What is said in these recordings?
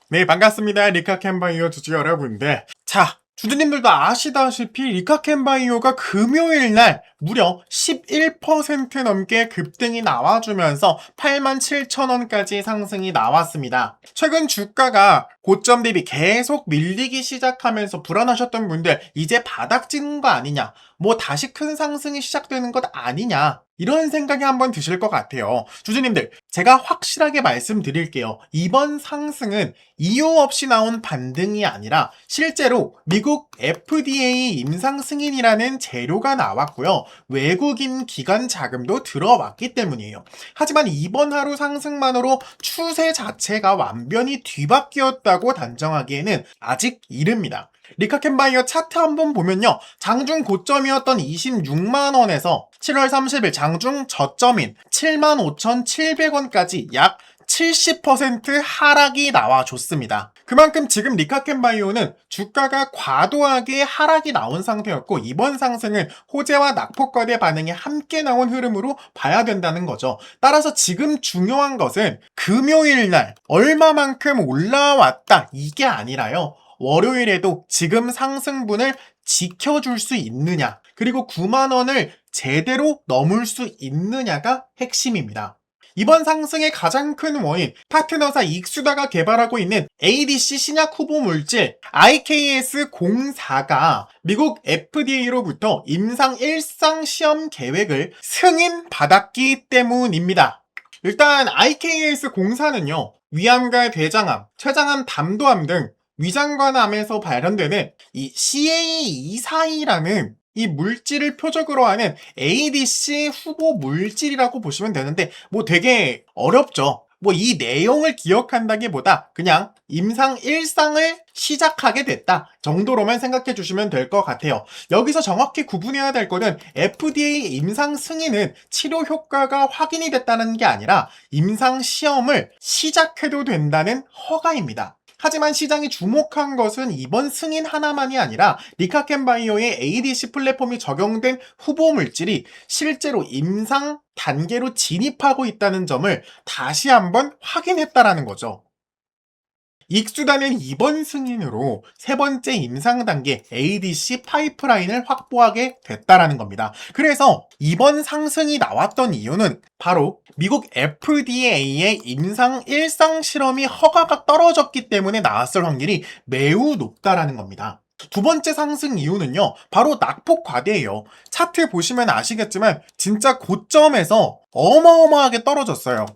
네, 반갑습니다. 리카캔바이오 주주 여러분들. 자, 주주님들도 아시다시피 리카캔바이오가 금요일날 무려 11% 넘게 급등이 나와주면서 87,000원까지 상승이 나왔습니다. 최근 주가가 고점 대비 계속 밀리기 시작하면서 불안하셨던 분들, 이제 바닥 찍는 거 아니냐, 뭐 다시 큰 상승이 시작되는 것 아니냐, 이런 생각이 한번 드실 것 같아요. 주주님들, 제가 확실하게 말씀드릴게요. 이번 상승은 이유 없이 나온 반등이 아니라 실제로 미국 FDA 임상 승인이라는 재료가 나왔고요. 외국인 기관 자금도 들어왔기 때문이에요. 하지만 이번 하루 상승만으로 추세 자체가 완전히 뒤바뀌었다고 단정하기에는 아직 이릅니다. 리카캔바이오 차트 한번 보면요. 장중 고점이었던 26만원에서 7월 30일 장중 저점인 75,700원까지 약 70% 하락이 나와줬습니다. 그만큼 지금 리카캔바이오는 주가가 과도하게 하락이 나온 상태였고 이번 상승은 호재와 낙폭과대 반응이 함께 나온 흐름으로 봐야 된다는 거죠. 따라서 지금 중요한 것은 금요일날 얼마만큼 올라왔다 이게 아니라요. 월요일에도 지금 상승분을 지켜줄 수 있느냐 그리고 9만원을 제대로 넘을 수 있느냐가 핵심입니다. 이번 상승의 가장 큰 원인, 파트너사 익수다가 개발하고 있는 ADC 신약 후보 물질 IKS-04가 미국 FDA로부터 임상 1상 시험 계획을 승인받았기 때문입니다. 일단 IKS-04는요, 위암과 대장암, 췌장암, 담도암 등 위장관암에서 발현되는 이 CA242라는 이 물질을 표적으로 하는 ADC 후보 물질이라고 보시면 되는데 뭐 되게 어렵죠. 뭐 이 내용을 기억한다기보다 그냥 임상 1상을 시작하게 됐다 정도로만 생각해 주시면 될 것 같아요. 여기서 정확히 구분해야 될 거는 FDA 임상 승인은 치료 효과가 확인이 됐다는 게 아니라 임상 시험을 시작해도 된다는 허가입니다. 하지만 시장이 주목한 것은 이번 승인 하나만이 아니라 리카캔바이오의 ADC 플랫폼이 적용된 후보 물질이 실제로 임상 단계로 진입하고 있다는 점을 다시 한번 확인했다라는 거죠. 익수다는 이번 승인으로 세 번째 임상 단계 ADC 파이프라인을 확보하게 됐다라는 겁니다. 그래서 이번 상승이 나왔던 이유는 바로 미국 FDA의 임상 1상 실험이 허가가 떨어졌기 때문에 나왔을 확률이 매우 높다라는 겁니다. 두 번째 상승 이유는요, 바로 낙폭 과대예요. 차트 보시면 아시겠지만 진짜 고점에서 어마어마하게 떨어졌어요.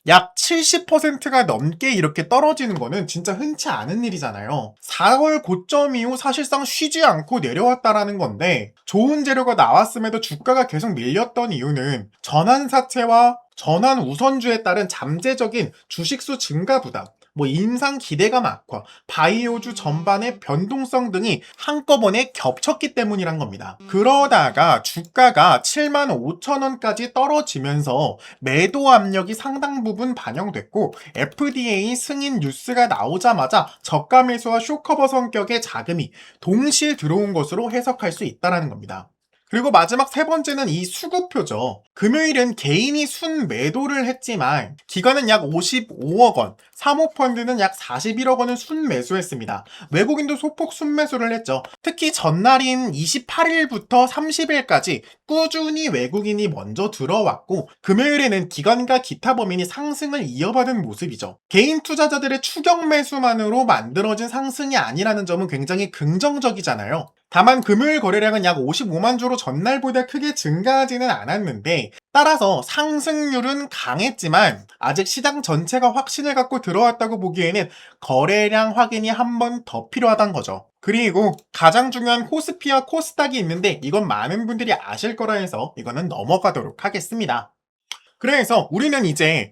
약 70%가 넘게 이렇게 떨어지는 거는 진짜 흔치 않은 일이잖아요. 4월 고점 이후 사실상 쉬지 않고 내려왔다라는 건데 좋은 재료가 나왔음에도 주가가 계속 밀렸던 이유는 전환사채와 전환 우선주에 따른 잠재적인 주식수 증가 부담, 뭐 임상 기대감 악화, 바이오주 전반의 변동성 등이 한꺼번에 겹쳤기 때문이란 겁니다. 그러다가 주가가 75,000원까지 떨어지면서 매도 압력이 상당 부분 반영됐고 FDA 승인 뉴스가 나오자마자 저가 매수와 쇼커버 성격의 자금이 동시에 들어온 것으로 해석할 수 있다는 겁니다. 그리고 마지막 세 번째는 이 수급표죠. 금요일은 개인이 순 매도를 했지만 기관은 약 55억 원, 사모펀드는 약 41억 원을 순 매수했습니다. 외국인도 소폭 순 매수를 했죠. 특히 전날인 28일부터 30일까지 꾸준히 외국인이 먼저 들어왔고 금요일에는 기관과 기타 범인이 상승을 이어받은 모습이죠. 개인 투자자들의 추격 매수만으로 만들어진 상승이 아니라는 점은 굉장히 긍정적이잖아요. 다만 금요일 거래량은 약 55만 주로 전날보다 크게 증가하지는 않았는데 따라서 상승률은 강했지만 아직 시장 전체가 확신을 갖고 들어왔다고 보기에는 거래량 확인이 한 번 더 필요하다는 거죠. 그리고 가장 중요한 코스피와 코스닥이 있는데 이건 많은 분들이 아실 거라 해서 이거는 넘어가도록 하겠습니다. 그래서 우리는 이제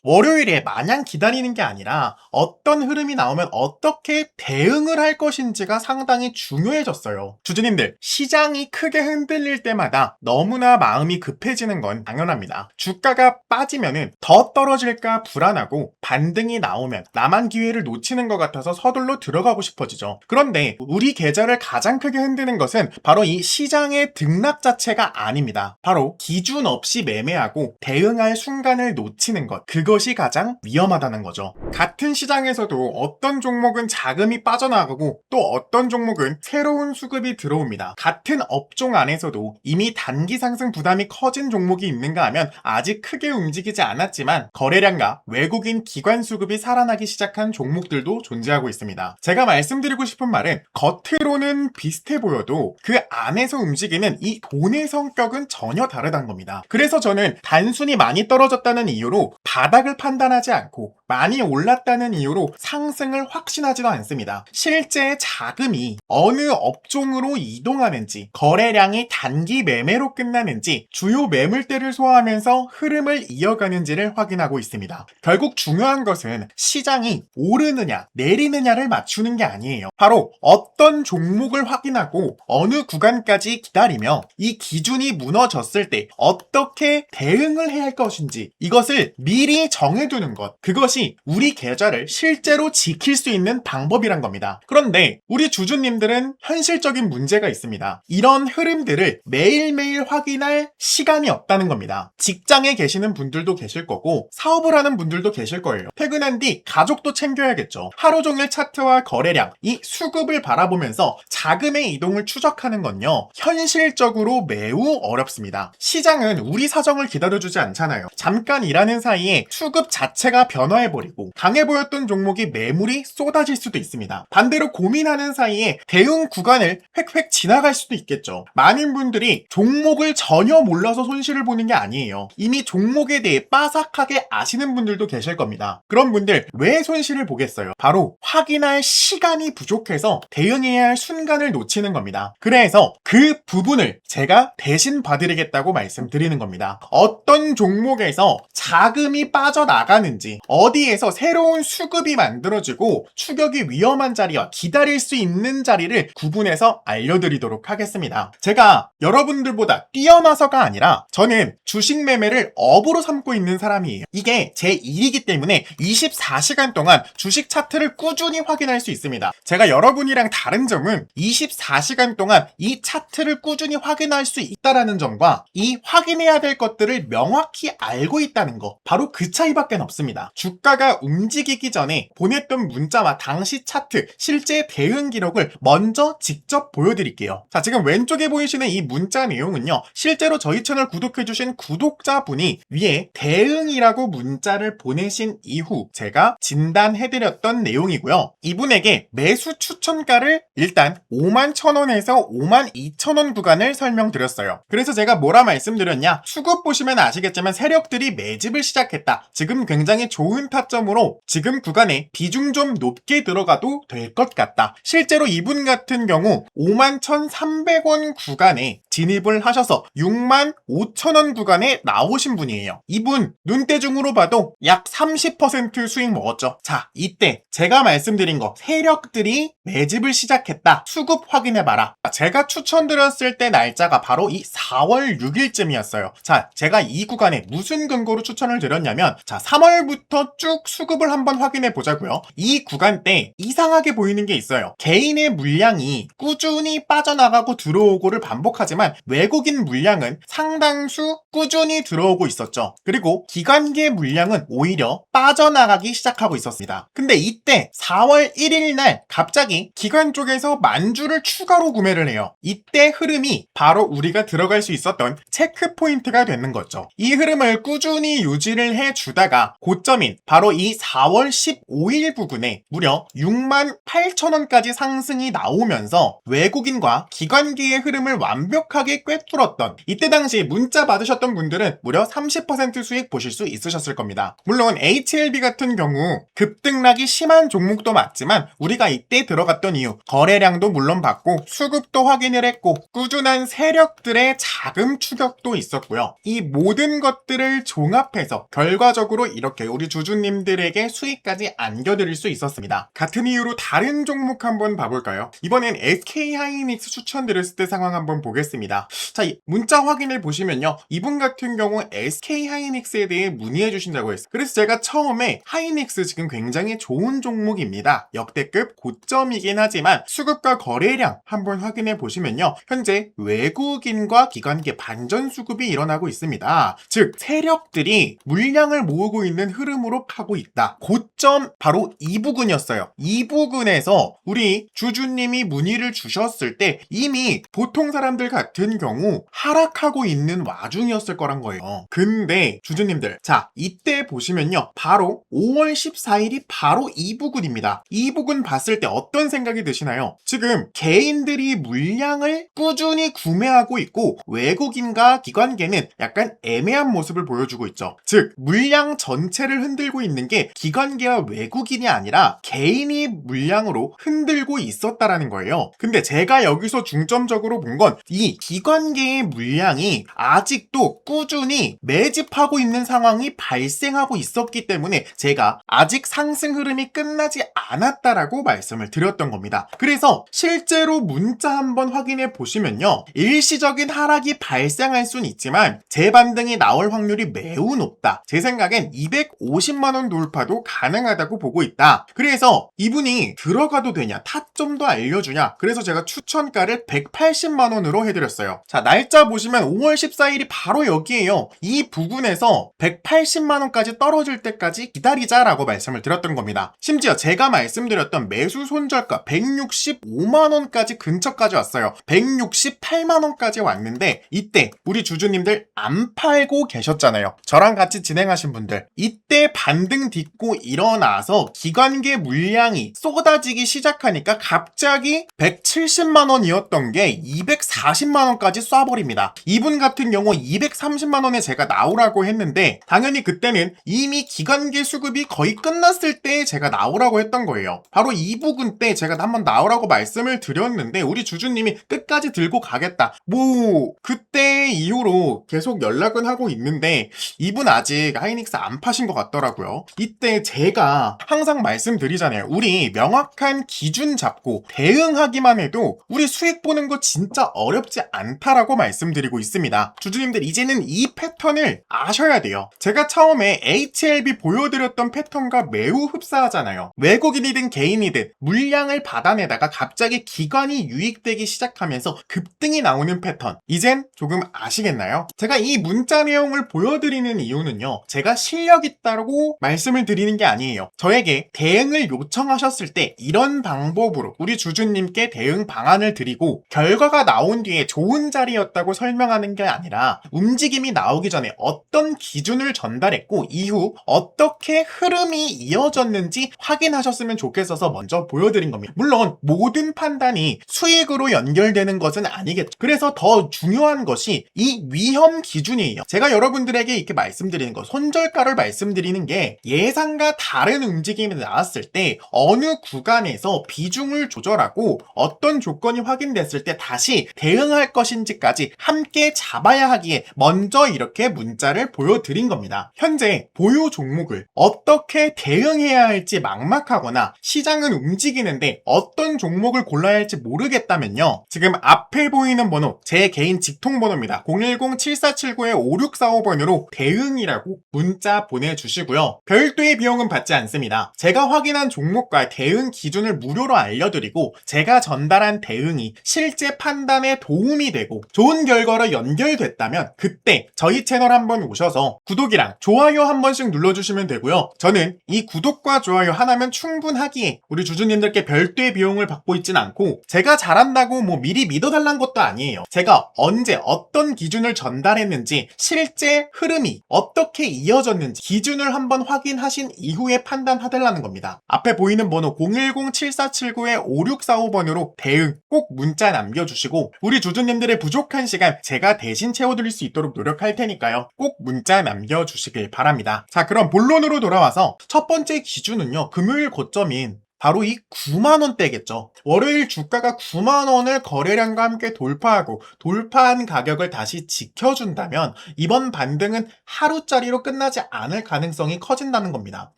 월요일에 마냥 기다리는 게 아니라 어떤 흐름이 나오면 어떻게 대응을 할 것인지가 상당히 중요해졌어요. 주주님들, 시장이 크게 흔들릴 때마다 너무나 마음이 급해지는 건 당연합니다. 주가가 빠지면은 더 떨어질까 불안하고 반등이 나오면 나만 기회를 놓치는 것 같아서 서둘러 들어가고 싶어지죠. 그런데 우리 계좌를 가장 크게 흔드는 것은 바로 이 시장의 등락 자체가 아닙니다. 바로 기준 없이 매매하고 대응할 순간을 놓치는 것. 그것 이것이 가장 위험하다는 거죠. 같은 시장에서도 어떤 종목은 자금이 빠져나가고 또 어떤 종목은 새로운 수급이 들어옵니다. 같은 업종 안에서도 이미 단기 상승 부담이 커진 종목이 있는가 하면 아직 크게 움직이지 않았지만 거래량과 외국인 기관 수급이 살아나기 시작한 종목들도 존재하고 있습니다. 제가 말씀드리고 싶은 말은 겉으로는 비슷해 보여도 그 안에서 움직이는 이 돈의 성격은 전혀 다르다는 겁니다. 그래서 저는 단순히 많이 떨어졌다는 이유로 바닥을 판단하지 않고 많이 올랐다는 이유로 상승을 확신하지도 않습니다. 실제 자금이 어느 업종으로 이동하는지, 거래량이 단기 매매로 끝나는지, 주요 매물대를 소화하면서 흐름을 이어가는지를 확인하고 있습니다. 결국 중요한 것은 시장이 오르느냐 내리느냐를 맞추는 게 아니에요. 바로 어떤 종목을 확인하고 어느 구간까지 기다리며 이 기준이 무너졌을 때 어떻게 대응을 해야 할 것인지 이것을 미리 정해두는 것, 그것이 우리 계좌를 실제로 지킬 수 있는 방법이란 겁니다. 그런데 우리 주주님들은 현실적인 문제가 있습니다. 이런 흐름들을 매일매일 확인할 시간이 없다는 겁니다. 직장에 계시는 분들도 계실 거고 사업을 하는 분들도 계실 거예요. 퇴근한 뒤 가족도 챙겨야겠죠. 하루 종일 차트와 거래량, 이 수급을 바라보면서 자금의 이동을 추적하는 건요, 현실적으로 매우 어렵습니다. 시장은 우리 사정을 기다려주지 않잖아요. 잠깐 일하는 사이에 수급 자체가 변화해버리고 강해 보였던 종목이 매물이 쏟아질 수도 있습니다. 반대로 고민하는 사이에 대응 구간을 획획 지나갈 수도 있겠죠. 많은 분들이 종목을 전혀 몰라서 손실을 보는 게 아니에요. 이미 종목에 대해 빠삭하게 아시는 분들도 계실 겁니다. 그런 분들 왜 손실을 보겠어요? 바로 확인할 시간이 부족해서 대응해야 할 순간을 놓치는 겁니다. 그래서 그 부분을 제가 대신 봐드리겠다고 말씀드리는 겁니다. 어떤 종목에서 자금이 빠져나가는지, 어디에서 새로운 수급이 만들어지고 추격이 위험한 자리와 기다릴 수 있는 자리를 구분해서 알려드리도록 하겠습니다. 제가 여러분들보다 뛰어나서가 아니라 저는 주식 매매를 업으로 삼고 있는 사람이에요. 이게 제 일이기 때문에 24시간 동안 주식 차트를 꾸준히 확인할 수 있습니다. 제가 여러분이랑 다른 점은 24시간 동안 이 차트를 꾸준히 확인할 수 있다는 점과 이 확인해야 될 것들을 명확히 알고 있다는 거, 바로 그 차이밖에 없습니다. 주가가 움직이기 전에 보냈던 문자와 당시 차트, 실제 대응 기록을 먼저 직접 보여드릴게요. 자, 지금 왼쪽에 보이시는 이 문자 내용은요, 실제로 저희 채널 구독해주신 구독자분이 위에 대응이라고 문자를 보내신 이후 제가 진단해드렸던 내용이고요. 이분에게 매수 추천가를 일단 51,000원에서 52,000원 구간을 설명드렸어요. 그래서 제가 뭐라 말씀드렸냐, 수급 보시면 아시겠지만 세력들이 매집을 시작했다. 지금 굉장히 좋은 타점으로 지금 구간에 비중 좀 높게 들어가도 될 것 같다. 실제로 이분 같은 경우 51,300원 구간에 진입을 하셔서 65,000원 구간에 나오신 분이에요. 이분 눈대중으로 봐도 약 30% 수익 먹었죠. 자, 이때 제가 말씀드린 거, 세력들이 매집을 시작했다, 수급 확인해봐라. 제가 추천드렸을 때 날짜가 바로 이 4월 6일쯤이었어요. 자, 제가 이 구간에 무슨 근거로 추천을 드렸냐면, 자, 3월부터 쭉 수급을 한번 확인해 보자고요. 이 구간 때 이상하게 보이는 게 있어요. 개인의 물량이 꾸준히 빠져나가고 들어오고를 반복하지만 외국인 물량은 상당수 꾸준히 들어오고 있었죠. 그리고 기관계 물량은 오히려 빠져나가기 시작하고 있었습니다. 근데 이때 4월 1일 날 갑자기 기관 쪽에서 만주를 추가로 구매를 해요. 이때 흐름이 바로 우리가 들어갈 수 있었던 체크 포인트가 되는 거죠. 이 흐름을 꾸준히 유지를 해주다가 고점인 바로 이 4월 15일 부근에 무려 68,000원까지 상승이 나오면서 외국인과 기관계의 흐름을 완벽하게 꿰뚫었던, 이때 당시 문자 받으셨던 분들은 무려 30% 수익 보실 수 있으셨을 겁니다. 물론 HLB 같은 경우 급등락이 심한 종목도 맞지만 우리가 이때 들어갔던 이유, 거래량도 물론 봤고 수급도 확인을 했고 꾸준한 세력들의 자금 추격도 있었고요. 이 모든 것들을 종합해서 결과적으로 이렇게 우리 주주 주주님들에게 수익까지 안겨드릴 수 있었습니다. 같은 이유로 다른 종목 한번 봐볼까요? 이번엔 SK하이닉스 추천드렸을 때 상황 한번 보겠습니다. 자, 문자 확인을 보시면요, 이분 같은 경우 SK하이닉스에 대해 문의해 주신다고 했어요. 그래서 제가 처음에 하이닉스 지금 굉장히 좋은 종목입니다, 역대급 고점이긴 하지만 수급과 거래량 한번 확인해 보시면요, 현재 외국인과 기관계 반전 수급이 일어나고 있습니다. 즉 세력들이 물량을 모으고 있는 흐름으로 가고 있다. 고점 바로 이 부근이었어요. 이 부근에서 우리 주주님이 문의를 주셨을 때 이미 보통 사람들 같은 경우 하락하고 있는 와중이었을 거란 거예요. 근데 주주님들, 자, 이때 보시면요, 바로 5월 14일이 바로 이 부근입니다. 이 부근 봤을 때 어떤 생각이 드시나요? 지금 개인들이 물량을 꾸준히 구매하고 있고 외국인과 기관계는 약간 애매한 모습을 보여주고 있죠. 즉 물량 전체를 흔들고 있는 게 기관계와 외국인이 아니라 개인이 물량으로 흔들고 있었다라는 거예요. 근데 제가 여기서 중점적으로 본 건 이 기관계의 물량이 아직도 꾸준히 매집하고 있는 상황이 발생하고 있었기 때문에 제가 아직 상승 흐름이 끝나지 않았다라고 말씀을 드렸던 겁니다. 그래서 실제로 문자 한번 확인해 보시면요, 일시적인 하락이 발생할 순 있지만 재반등이 나올 확률이 매우 높다. 제 생각엔 250만원 돌파도 가능하다고 보고 있다. 그래서 이분이 들어가도 되냐, 타점도 알려주냐, 그래서 제가 추천가를 180만원으로 해드렸어요. 자, 날짜 보시면 5월 14일이 바로 여기에요. 이 부분에서 180만원까지 떨어질 때까지 기다리자라고 말씀을 드렸던 겁니다. 심지어 제가 말씀드렸던 매수 손절가 165만원까지 근처까지 왔어요. 168만원까지 왔는데 이때 우리 주주님들 안 팔고 계셨잖아요. 저랑 같이 진행하신 분들, 이때 반등 딛고 일어나서 기관계 물량이 쏟아지기 시작하니까 갑자기 170만원이었던 게 240만원까지 쏴버립니다. 이분 같은 경우 230만원에 제가 나오라고 했는데 당연히 그때는 이미 기관계 수급이 거의 끝났을 때 제가 나오라고 했던 거예요. 바로 이 부분 때 제가 한번 나오라고 말씀을 드렸는데 우리 주주님이 끝까지 들고 가겠다, 뭐 그때 이후로 계속 연락은 하고 있는데 이분 아직 하이닉스 안 파신 것 같더라고요. 이때 제가 항상 말씀드리잖아요. 우리 명확한 기준 잡고 대응하기만 해도 우리 수익 보는 거 진짜 어렵지 않다라고 말씀드리고 있습니다. 주주님들, 이제는 이 패턴을 아셔야 돼요. 제가 처음에 HLB 보여드렸던 패턴과 매우 흡사하잖아요. 외국인이든 개인이든 물량을 받아내다가 갑자기 기관이 유익되기 시작하면서 급등이 나오는 패턴, 이젠 조금 아시겠나요? 제가 이 문자 내용을 보여드리는 이유는요, 제가 실력 있다고 말씀을 드리는 게 아니에요. 저에게 대응을 요청하셨을 때 이런 방법으로 우리 주주님께 대응 방안을 드리고 결과가 나온 뒤에 좋은 자리였다고 설명하는 게 아니라 움직임이 나오기 전에 어떤 기준을 전달했고 이후 어떻게 흐름이 이어졌는지 확인하셨으면 좋겠어서 먼저 보여드린 겁니다. 물론 모든 판단이 수익으로 연결되는 것은 아니겠죠. 그래서 더 중요한 것이 이 위험 기준이에요. 제가 여러분들에게 이렇게 말씀드리는 거, 손절가를 말씀드리는 게 예상과 다른 움직임이 나왔을 때 어느 구간에서 비중을 조절하고 어떤 조건이 확인됐을 때 다시 대응할 것인지까지 함께 잡아야 하기에 먼저 이렇게 문자를 보여드린 겁니다. 현재 보유 종목을 어떻게 대응해야 할지 막막하거나 시장은 움직이는데 어떤 종목을 골라야 할지 모르겠다면요, 지금 앞에 보이는 번호, 제 개인 직통번호입니다. 010-7479-5645번으로 대응이라고 문자 보내주시고요. 별도의 비용은 받지 않습니다. 제가 확인한 종목과 대응 기준을 무료로 알려드리고 제가 전달한 대응이 실제 판단에 도움이 되고 좋은 결과로 연결됐다면 그때 저희 채널 한번 오셔서 구독이랑 좋아요 한 번씩 눌러주시면 되고요. 저는 이 구독과 좋아요 하나면 충분하기에 우리 주주님들께 별도의 비용을 받고 있진 않고 제가 잘한다고 뭐 미리 믿어달라는 것도 아니에요. 제가 언제 어떤 기준을 전달했는지 실제 흐름이 어떻게 이어졌는지 기준을 한번 확인하신 이후에 판단하달라는 겁니다. 앞에 보이는 번호 010-7479-5645번으로 대응 꼭 문자 남겨주시고 우리 주주님들의 부족한 시간 제가 대신 채워드릴 수 있도록 노력할 테니까요. 꼭 문자 남겨주시길 바랍니다. 자, 그럼 본론으로 돌아와서 첫 번째 기준은요, 금요일 고점인 바로 이 9만 원대겠죠. 월요일 주가가 9만 원을 거래량과 함께 돌파하고 돌파한 가격을 다시 지켜준다면 이번 반등은 하루짜리로 끝나지 않을 가능성이 커진다는 겁니다.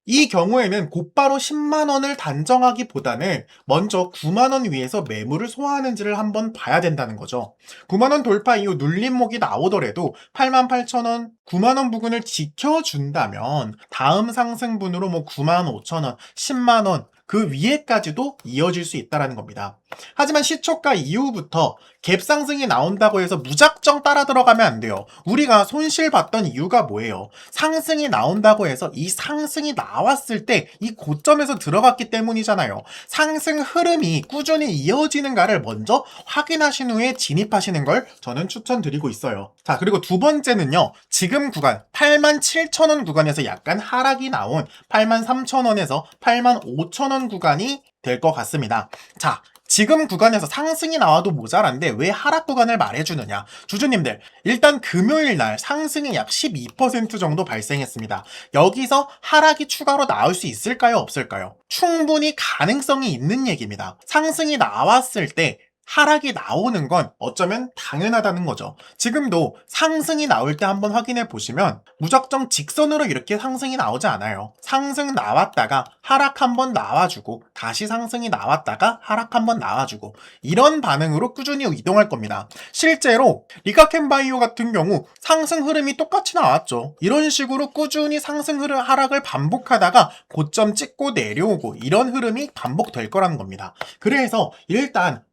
이 경우에는 곧바로 10만 원을 단정하기보다는 먼저 9만 원 위에서 매물을 소화하는지를 한번 봐야 된다는 거죠. 9만 원 돌파 이후 눌림목이 나오더라도 8만 8천 원, 9만 원 부근을 지켜준다면 다음 상승분으로 뭐 9만 5천 원, 10만 원 그 위에까지도 이어질 수 있다는 겁니다. 하지만 시초가 이후부터 갭 상승이 나온다고 해서 무작정 따라 들어가면 안 돼요. 우리가 손실 봤던 이유가 뭐예요? 상승이 나온다고 해서 이 상승이 나왔을 때 이 고점에서 들어갔기 때문이잖아요. 상승 흐름이 꾸준히 이어지는가를 먼저 확인하신 후에 진입하시는 걸 저는 추천드리고 있어요. 자, 그리고 두 번째는요. 지금 구간 87,000원 구간에서 약간 하락이 나온 83,000원에서 85,000원 구간이 될 것 같습니다. 자, 지금 구간에서 상승이 나와도 모자란데 왜 하락 구간을 말해주느냐? 주주님들, 일단 금요일 날 상승이 약 12% 정도 발생했습니다. 여기서 하락이 추가로 나올 수 있을까요? 없을까요? 충분히 가능성이 있는 얘기입니다. 상승이 나왔을 때 하락이 나오는 건 어쩌면 당연하다는 거죠. 지금도 상승이 나올 때 한번 확인해 보시면 무작정 직선으로 이렇게 상승이 나오지 않아요. 상승 나왔다가 하락 한번 나와주고 다시 상승이 나왔다가 하락 한번 나와주고 이런 반응으로 꾸준히 이동할 겁니다. 실제로 리카켄바이오 같은 경우 상승 흐름이 똑같이 나왔죠. 이런 식으로 꾸준히 상승 흐름 하락을 반복하다가 고점 찍고 내려오고 이런 흐름이 반복될 거라는 겁니다. 그래서 일단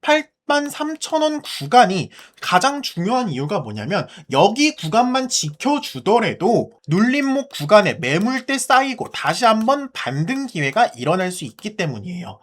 83,000원 구간이 가장 중요한 이유가 뭐냐면 여기 구간만 지켜주더라도 눌림목 구간에 매물대 쌓이고 다시 한번 반등 기회가 일어날 수 있기 때문이에요.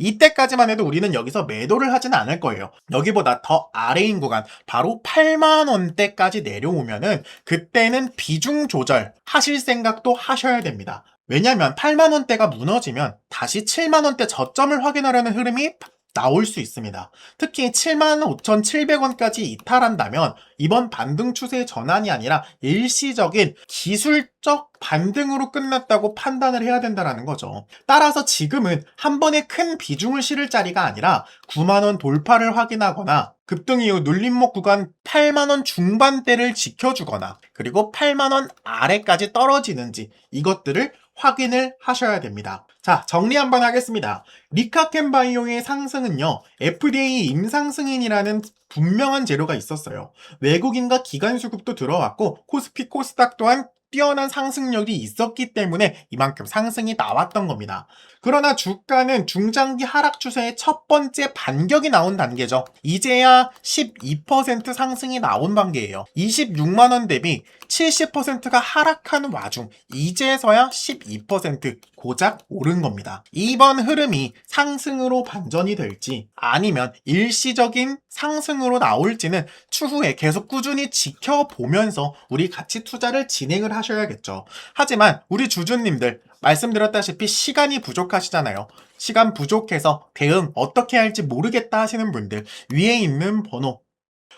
이때까지만 해도 우리는 여기서 매도를 하지는 않을 거예요. 여기보다 더 아래인 구간 바로 8만 원대까지 내려오면은 그때는 비중 조절 하실 생각도 하셔야 됩니다. 왜냐면 8만 원대가 무너지면 다시 7만 원대 저점을 확인하려는 흐름이 나올 수 있습니다. 특히 75,700원까지 이탈한다면 이번 반등 추세의 전환이 아니라 일시적인 기술적 반등으로 끝났다고 판단을 해야 된다는 거죠. 따라서 지금은 한 번에 큰 비중을 실을 자리가 아니라 9만원 돌파를 확인하거나 급등 이후 눌림목 구간 8만원 중반대를 지켜주거나 그리고 8만원 아래까지 떨어지는지 이것들을 확인을 하셔야 됩니다. 자, 정리 한번 하겠습니다. 리카켄바이오의 상승은요, FDA 임상 승인이라는 분명한 재료가 있었어요. 외국인과 기관 수급도 들어왔고 코스피 코스닥 또한 뛰어난 상승력이 있었기 때문에 이만큼 상승이 나왔던 겁니다. 그러나 주가는 중장기 하락 추세의 첫 번째 반격이 나온 단계죠. 이제야 12% 상승이 나온 단계예요. 26만원 대비 70%가 하락하는 와중 이제서야 12% 고작 오른 겁니다. 이번 흐름이 상승으로 반전이 될지 아니면 일시적인 상승으로 나올지는 추후에 계속 꾸준히 지켜보면서 우리 같이 투자를 진행을 하셔야겠죠. 하지만 우리 주주님들 말씀드렸다시피 시간이 부족하시잖아요. 시간 부족해서 대응 어떻게 할지 모르겠다 하시는 분들 위에 있는 번호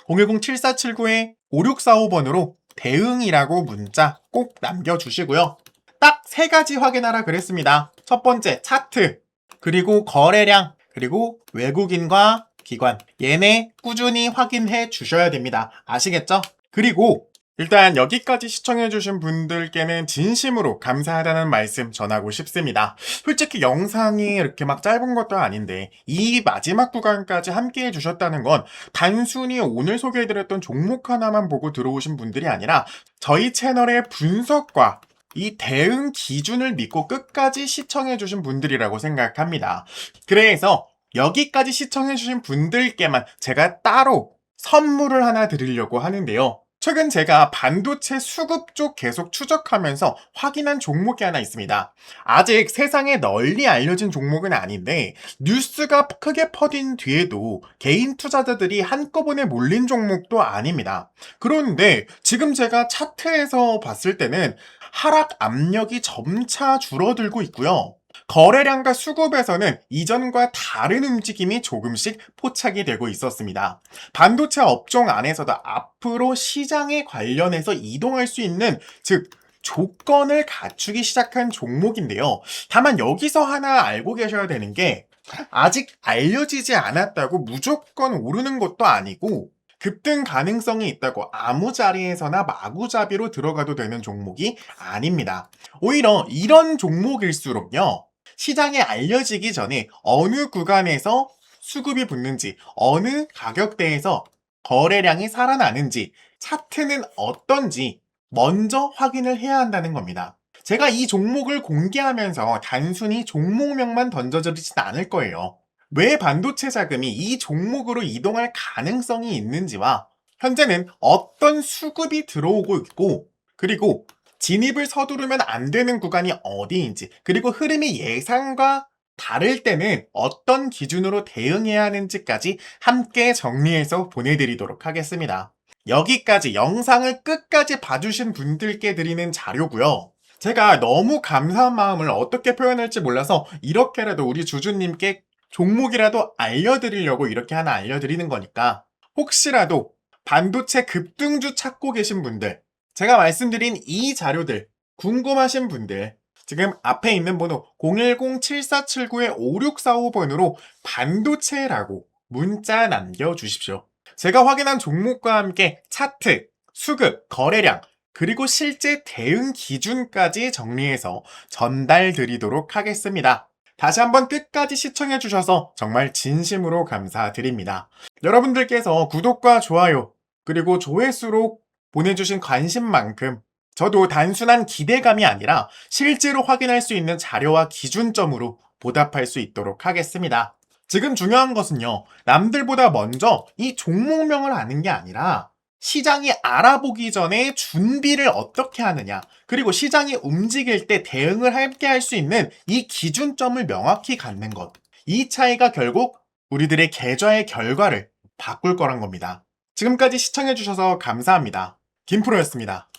010-7479-5645번으로 대응이라고 문자 꼭 남겨주시고요. 딱 3가지 확인하라 그랬습니다. 첫 번째 차트, 그리고 거래량, 그리고 외국인과 기관 얘네 꾸준히 확인해 주셔야 됩니다. 아시겠죠? 그리고 일단 여기까지 시청해주신 분들께는 진심으로 감사하다는 말씀 전하고 싶습니다. 솔직히 영상이 이렇게 막 짧은 것도 아닌데 이 마지막 구간까지 함께 해주셨다는 건 단순히 오늘 소개해드렸던 종목 하나만 보고 들어오신 분들이 아니라 저희 채널의 분석과 이 대응 기준을 믿고 끝까지 시청해주신 분들이라고 생각합니다. 그래서 여기까지 시청해주신 분들께만 제가 따로 선물을 하나 드리려고 하는데요. 최근 제가 반도체 수급 쪽 계속 추적하면서 확인한 종목이 하나 있습니다. 아직 세상에 널리 알려진 종목은 아닌데 뉴스가 크게 퍼진 뒤에도 개인 투자자들이 한꺼번에 몰린 종목도 아닙니다. 그런데 지금 제가 차트에서 봤을 때는 하락 압력이 점차 줄어들고 있고요. 거래량과 수급에서는 이전과 다른 움직임이 조금씩 포착이 되고 있었습니다. 반도체 업종 안에서도 앞으로 시장에 관련해서 이동할 수 있는, 즉 조건을 갖추기 시작한 종목인데요. 다만 여기서 하나 알고 계셔야 되는 게 아직 알려지지 않았다고 무조건 오르는 것도 아니고 급등 가능성이 있다고 아무 자리에서나 마구잡이로 들어가도 되는 종목이 아닙니다. 오히려 이런 종목일수록요. 시장에 알려지기 전에 어느 구간에서 수급이 붙는지, 어느 가격대에서 거래량이 살아나는지, 차트는 어떤지 먼저 확인을 해야 한다는 겁니다. 제가 이 종목을 공개하면서 단순히 종목명만 던져드리진 않을 거예요. 왜 반도체 자금이 이 종목으로 이동할 가능성이 있는지와 현재는 어떤 수급이 들어오고 있고 그리고 진입을 서두르면 안 되는 구간이 어디인지 그리고 흐름이 예상과 다를 때는 어떤 기준으로 대응해야 하는지까지 함께 정리해서 보내드리도록 하겠습니다. 여기까지 영상을 끝까지 봐주신 분들께 드리는 자료고요. 제가 너무 감사한 마음을 어떻게 표현할지 몰라서 이렇게라도 우리 주주님께 종목이라도 알려드리려고 이렇게 하나 알려드리는 거니까 혹시라도 반도체 급등주 찾고 계신 분들, 제가 말씀드린 이 자료들 궁금하신 분들 지금 앞에 있는 번호 010-7479-5645번으로 반도체라고 문자 남겨주십시오. 제가 확인한 종목과 함께 차트, 수급, 거래량, 그리고 실제 대응 기준까지 정리해서 전달 드리도록 하겠습니다. 다시 한번 끝까지 시청해주셔서 정말 진심으로 감사드립니다. 여러분들께서 구독과 좋아요, 그리고 조회수로 보내주신 관심만큼 저도 단순한 기대감이 아니라 실제로 확인할 수 있는 자료와 기준점으로 보답할 수 있도록 하겠습니다. 지금 중요한 것은요, 남들보다 먼저 이 종목명을 아는 게 아니라 시장이 알아보기 전에 준비를 어떻게 하느냐, 그리고 시장이 움직일 때 대응을 함께 할 수 있는 이 기준점을 명확히 갖는 것. 이 차이가 결국 우리들의 계좌의 결과를 바꿀 거란 겁니다. 지금까지 시청해주셔서 감사합니다. 김프로였습니다.